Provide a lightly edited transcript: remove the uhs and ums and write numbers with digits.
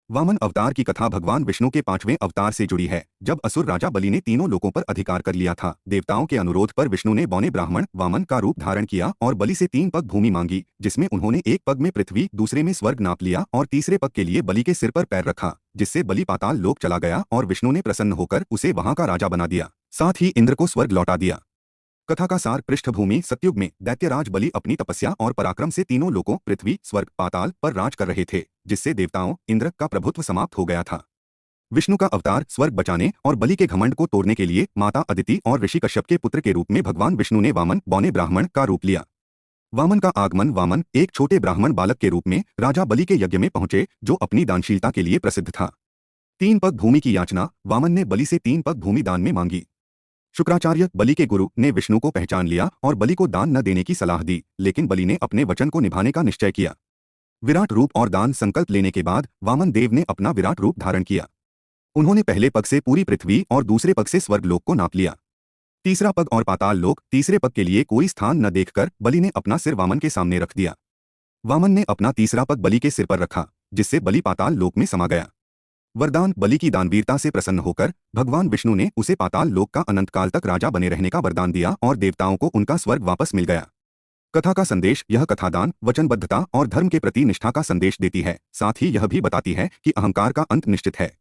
वामन अवतार की कथा भगवान विष्णु के 5वें अवतार से जुड़ी है। जब असुर राजा बलि ने तीनों लोकों पर अधिकार कर लिया था, देवताओं के अनुरोध पर विष्णु ने बौने ब्राह्मण वामन का रूप धारण किया और बलि से 3 पग भूमि मांगी, जिसमें उन्होंने एक पग में पृथ्वी, दूसरे में स्वर्ग नाप लिया और तीसरे पग के लिए बलि के सिर पर पैर रखा, जिससे बलि पाताल लोक चला गया और विष्णु ने प्रसन्न होकर उसे वहां का राजा बना दिया। साथ ही इंद्र को स्वर्ग लौटा दिया। कथा का सार: पृष्ठभूमि: सतयुग में दैत्यराज बलि अपनी तपस्या और पराक्रम से तीनों लोकों पृथ्वी, स्वर्ग, पाताल पर राज कर रहे थे, जिससे देवताओं इंद्र का प्रभुत्व समाप्त हो गया था। विष्णु का अवतार स्वर्ग बचाने और बलि के घमंड को तोड़ने के लिए माता अदिति और ऋषि कश्यप के पुत्र के रूप में भगवान विष्णु ने वामन बौने ब्राह्मण का रूप लिया। वामन का आगमन: वामन एक छोटे ब्राह्मण बालक के रूप में राजा बलि के यज्ञ में पहुंचे, जो अपनी दानशीलता के लिए प्रसिद्ध था। 3 पग भूमि की याचना: वामन ने बलि से 3 पग भूमि दान में मांगी। शुक्राचार्य बलि के गुरु ने विष्णु को पहचान लिया और बलि को दान न देने की सलाह दी, लेकिन बलि ने अपने वचन को निभाने का निश्चय किया। विराट रूप और दान संकल्प लेने के बाद वामन देव ने अपना विराट रूप धारण किया। उन्होंने पहले पग से पूरी पृथ्वी और दूसरे पग से स्वर्ग लोक को नाप लिया। तीसरा पग और पाताल लोक, तीसरे पग के लिए कोई स्थान न देखकर बलि ने अपना सिर वामन के सामने रख दिया। वामन ने अपना तीसरा पग बलि के सिर पर रखा, जिससे बलि पाताल लोक में समा गया। वरदान: बलि की दानवीरता से प्रसन्न होकर भगवान विष्णु ने उसे पाताल लोक का अनंत काल तक राजा बने रहने का वरदान दिया और देवताओं को उनका स्वर्ग वापस मिल गया। कथा का संदेश: यह कथा दान, वचनबद्धता और धर्म के प्रति निष्ठा का संदेश देती है। साथ ही यह भी बताती है कि अहंकार का अंत निश्चित है।